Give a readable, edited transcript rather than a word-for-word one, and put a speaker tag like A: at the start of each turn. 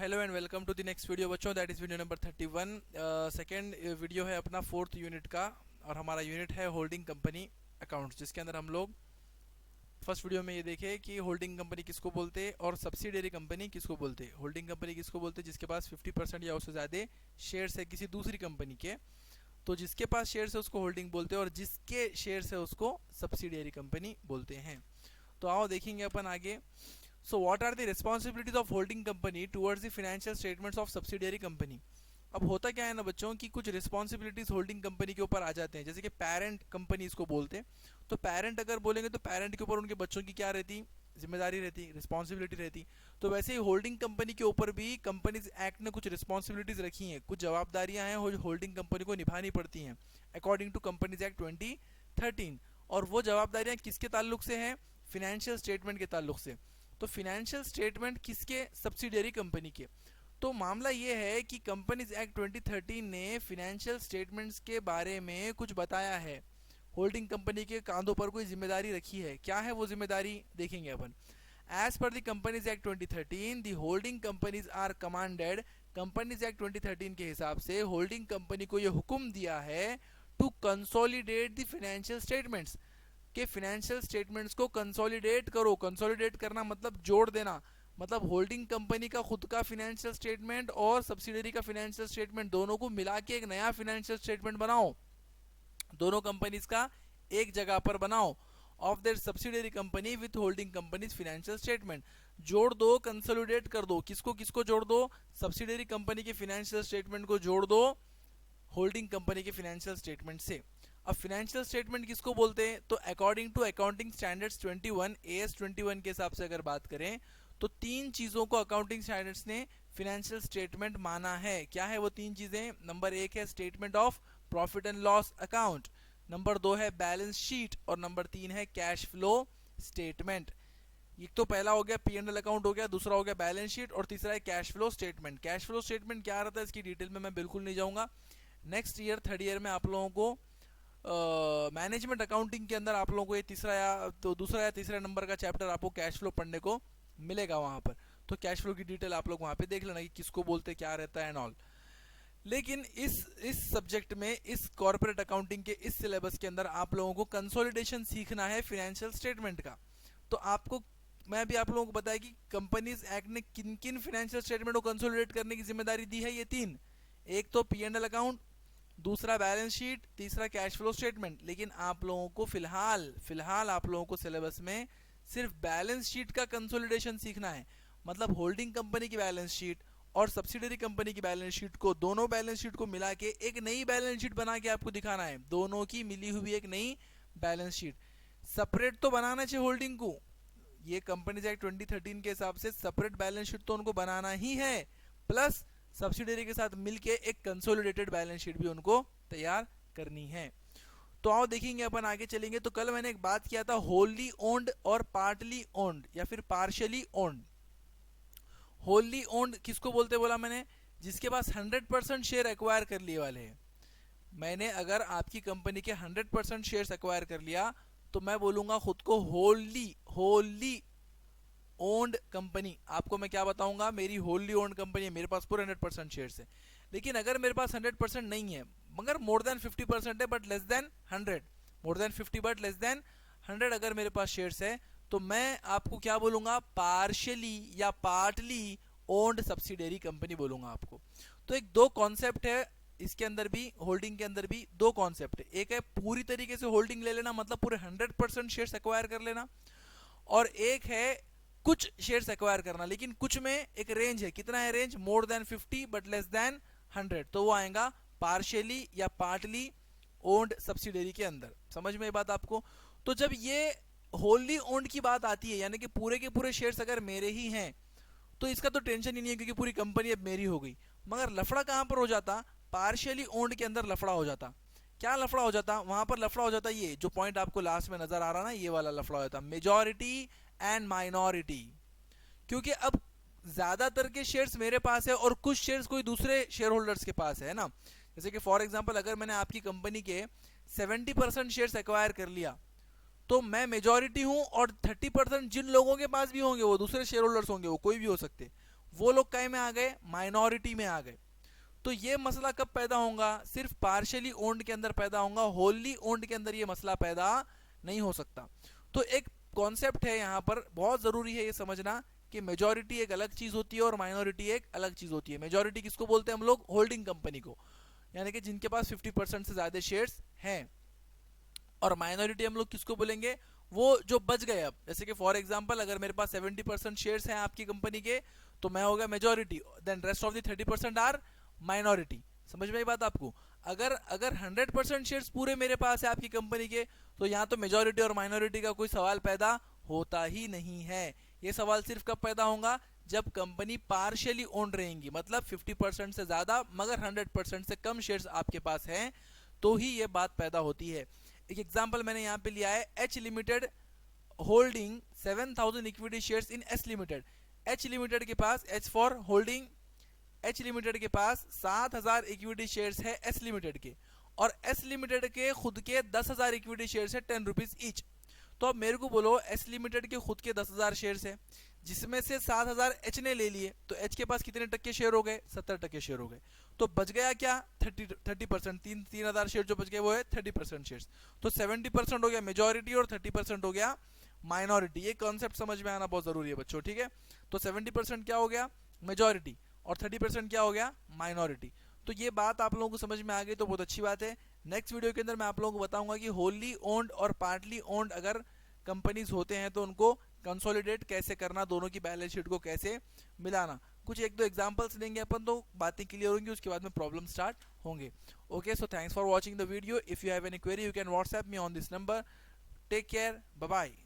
A: Hello and welcome to the next video बच्चों, that is video number 31। Second video है अपना 4th unit का और हमारा यूनिट है होल्डिंग कंपनी अकाउंट्स, जिसके अंदर हम लोग फर्स्ट वीडियो में ये देखे कि होल्डिंग कंपनी किसको बोलते हैं और सब्सिडियरी कंपनी किसको बोलते हैं। होल्डिंग कंपनी किसको बोलते हैं? जिसके पास 50% या उससे ज़्यादा शेयर्स है किसी दूसरी कंपनी के, तो जिसके पास शेयर्स है उसको होल्डिंग बोलते हैं और जिसके शेयर्स है उसको सब्सिडियरी कंपनी बोलते हैं। तो आओ देखेंगे अपन आगे। So what are the responsibilities of holding company towards the financial statements of subsidiary company? अब होता क्या है ना बच्चों की कुछ रिस्पॉन्सिबिलिटीज होल्डिंग कंपनी के ऊपर आ जाते हैं, जैसे कि पेरेंट कंपनी इसको बोलते हैं। तो पेरेंट अगर बोलेंगे तो पेरेंट के ऊपर उनके बच्चों की क्या रहती, जिम्मेदारी रहती, रिस्पॉन्सिबिलिटी रहती। तो वैसे ही होल्डिंग कंपनी के ऊपर भी कंपनीज एक्ट ने कुछ रिस्पॉन्सिबिलिटीज रखी हैं, कुछ जवाबदारियां हैं होल्डिंग कंपनी को निभानी पड़ती हैं अकॉर्डिंग टू कंपनीज एक्ट 2013। और वो जवाबदारियां किसके ताल्लुक से हैं? फिनेंशियल स्टेटमेंट के ताल्लुक से। तो फिनेंशियल स्टेटमेंट किसके? सब्सिडियरी कंपनी के। तो मामला ये है कि कंपनीज एक्ट 2013 ने फिनेंशियल स्टेटमेंट्स के बारे में कुछ बताया है, होल्डिंग कंपनी के कांधों पर कोई जिम्मेदारी रखी है। क्या है वो जिम्मेदारी, देखेंगे अपन। As per the companies act 2013 the holding companies are commanded. Companies act 2013 के हिसाब से होल्डिंग कंपनी को यह हुक्म दिया है to consolidate the financial statements, के फिनेंशियल स्टेटमेंट्स को कंसोलिडेट करो। कंसोलिडेट करना मतलब जोड़ देना, मतलब होल्डिंग कंपनी का खुद का फिनेंशियल स्टेटमेंट और सब्सिडियरी का फिनेंशियल स्टेटमेंट दोनों को मिला के एक नया फिनेंशियल स्टेटमेंट बनाओ। दोनों कंपनीज का एक जगह पर बनाओ। Of their subsidiary company with holding companies financial statement, जोड़ दो, कंसोलिडेट कर दो। किसको किसको जोड़ दो? सब्सिडियरी कंपनी के फिनेंशियल स्टेटमेंट को जोड़ दो होल्डिंग कंपनी के फिनेंशियल स्टेटमेंट से। अब फिनेंशियल स्टेटमेंट किसको बोलते हैं? तो according to accounting standards 21 AS 21 के हिसाब से अगर बात करें तो तीन चीजों को अकाउंटिंग स्टैंडर्ड्स ने फिनेंशियल स्टेटमेंट माना है। क्या है वो तीन चीजें? नंबर 1 है statement of profit and loss account, number 2 है बैलेंस शीट और नंबर 3 है कैश फ्लो स्टेटमेंट। एक तो पहला हो गया P&L अकाउंट हो गया, दूसरा हो गया बैलेंस शीट और तीसरा है cash flow statement. Cash flow statement क्या रहता है इसकी डिटेल में मैं बिल्कुल नहीं जाऊंगा। नेक्स्ट ईयर 3rd ईयर में आप लोगों को मैनेजमेंट अकाउंटिंग के अंदर आप लोगों को ये दूसरा या तीसरा नंबर का चैप्टर आपको कैश फ्लो पढ़ने को मिलेगा वहां पर। तो कैश फ्लो की डिटेल आप लोग वहां पे देख लेना कि किसको बोलते, क्या रहता है एंड ऑल। लेकिन इस सब्जेक्ट में, इस कॉर्पोरेट अकाउंटिंग के इस सिलेबस के अंदर आप लोगों को कंसोलिडेशन सीखना है फिनेंशियल स्टेटमेंट का। तो आपको मैं भी आप लोगों को बताया कि कंपनीज एक्ट ने किन किन फिनेंशियल स्टेटमेंट को कंसोलिडेट करने की जिम्मेदारी दी है। ये तीन, एक तो P&L अकाउंट, दूसरा बैलेंस शीट, तीसरा कैश फ्लो स्टेटमेंट। लेकिन आप लोगों को फिलहाल आप लोगों को सिलेबस में सिर्फ बैलेंस शीट का कंसोलिडेशन सीखना है। मतलब होल्डिंग कंपनी की बैलेंस शीट और सब्सिडियरी कंपनी की बैलेंस शीट को, दोनों बैलेंस शीट को मिला के एक नई बैलेंस शीट बना के आपको दिखाना है। दोनों की मिली हुई एक नई बैलेंस शीट। सेपरेट तो बनाना चाहिए होल्डिंग को, ये कंपनीज एक्ट 2013 के हिसाब से सेपरेट बैलेंस शीट तो उनको बनाना ही है, प्लस सब्सिडियरी के साथ मिलके एक कंसोलिडेटेड बैलेंस शीट भी उनको तैयार करनी है। तो आओ देखेंगे अपन, आगे चलेंगे। तो कल मैंने एक बात किया था होली ओन्ड और पार्टली ओन्ड या फिर पार्शियली ओन्ड। होली ओन्ड किसको बोलते बोला मैंने? जिसके पास 100% शेयर एक्वायर कर लिए वाले हैं। मैंने अगर आपकी कंपनी के 100% शेयर एक्वायर कर लिया तो मैं बोलूंगा खुद को होली ओन्ड कंपनी। आपको मैं क्या बताऊंगा? मेरी होली ओन्ड कंपनी है, मेरे पास पूरे 100% शेयर्स है। लेकिन अगर मेरे पास 100% नहीं है मगर मोर देन 50% है but less than 100, more than 50 but less than 100 अगर मेरे पास शेयर्स है तो मैं आपको क्या बोलूंगा? पार्शियली या पार्टली ओन्ड सब्सिडियरी कंपनी बोलूंगा आपको। तो एक दो कॉन्सेप्ट है इसके अंदर भी, होल्डिंग के अंदर भी दो कॉन्सेप्ट है। एक है पूरी तरीके से होल्डिंग ले लेना, मतलब पूरे 100% शेयर्स एक्वायर कर लेना, और एक है कुछ शेयर्स एक्वायर करना। लेकिन कुछ में एक रेंज है, कितना है range? More than 50 but less than 100, तो वो आएगा पार्शियली या पार्टली ओन्ड सब्सिडियरी के अंदर। समझ में ये बात आपको? तो जब ये होली ओन्ड की बात आती है, यानी कि पूरे के पूरे शेयर्स अगर मेरे ही हैं तो इसका तो टेंशन ही नहीं है क्योंकि पूरी कंपनी अब मेरी हो गई। मगर लफड़ा कहां पर हो जाता? पार्शियली ओन्ड के अंदर लफड़ा हो जाता। क्या लफड़ा हो जाता? वहां पर लफड़ा हो जाता ये जो पॉइंट आपको लास्ट में नजर आ रहा ना, ये वाला लफड़ा हो जाता, मेजॉरिटी एंड माइनॉरिटी। क्योंकि अब ज्यादातर के शेयर्स मेरे पास है और कुछ शेयर्स कोई दूसरे शेयर होल्डर्स के पास है ना। जैसे कि फॉर एग्जांपल अगर मैंने आपकी कंपनी के 70% शेयर्स एक्वायर कर लिया तो मैं मेजॉरिटी हूं और 30% जिन लोगों के पास भी होंगे वो दूसरे शेयर होल्डर्स होंगे, वो कोई भी हो सकते, वो लोग काय में आ गए, माइनॉरिटी में आ गए। तो ये मसला कब पैदा होगा, सिर्फ पार्शियली ओन्ड के अंदर पैदा होगा, होली ओन्ड के अंदर ये मसला पैदा नहीं हो सकता। तो एक कॉन्सेप्ट है यहाँ पर, बहुत जरूरी है ये समझना कि मेजॉरिटी एक अलग चीज होती है और माइनॉरिटी एक अलग चीज होती है। मेजॉरिटी किसको बोलते हैं हम लोग, होल्डिंग कंपनी को, यानी कि जिनके पास 50% से ज्यादा शेयर्स हैं। और माइनॉरिटी हम लोग किसको बोलेंगे, वो जो बच गए। अब जैसे कि फॉर एग्जांपल अगर मेरे पास 70% शेयर्स हैं आपकी कंपनी के, तो मैं हो गया majority, then rest of the 30% are minority. समझ में आई बात आपको। अगर अगर 100% शेयर्स पूरे मेरे पास है आपकी कंपनी के, तो यहाँ तो मेजॉरिटी और माइनॉरिटी का कोई सवाल पैदा होता ही नहीं है। ये सवाल सिर्फ कब पैदा होगा, जब कंपनी पार्शियली ओन रहेंगी, मतलब 50% से ज्यादा मगर 100% से कम शेयर्स आपके पास हैं, तो ही ये बात पैदा होती है। एक एग्जांपल मैंने यहाँ पे लिया है, H limited holding 7000 equity shares in S limited. H limited के पास, H for holding, H limited के पास 7000 इक्विटी शेयर्स है एस लिमिटेड के, और एस लिमिटेड के खुद के 10,000 इक्विटी शेयर्स है 10 रुपीज ईच। तो अब मेरे को बोलो, एस लिमिटेड के खुद के 10,000 शेयर्स है, जिसमें से 7,000 एच ने ले लिए, तो एच के पास कितने टक्के शेयर हो गए, 70% शेयर हो गए। तो बच गया क्या, 30%, 3,000 शेयर जो बच गए वो है 30% शेयर्स। तो 70% हो गया मेजॉरिटी और 30% हो गया माइनॉरिटी। ये कॉन्सेप्ट समझ में आना बहुत जरूरी है बच्चों, ठीक है। तो 70% क्या हो गया, मेजॉरिटी, और 30% क्या हो गया, माइनॉरिटी। तो ये बात आप लोगों को समझ में आ गई तो बहुत अच्छी बात है। नेक्स्ट वीडियो के अंदर मैं आप लोगों को बताऊंगा कि होली ओन्ड और पार्टली ओन्ड अगर कंपनीज होते हैं तो उनको कंसोलिडेट कैसे करना, दोनों की बैलेंस शीट को कैसे मिलाना। कुछ एक दो एग्जांपल्स लेंगे अपन तो बातें क्लियर होंगी, उसके बाद में प्रॉब्लम स्टार्ट होंगे। Okay, so thanks for watching the video. If you have any query you can WhatsApp me on this number. Take care, bye bye.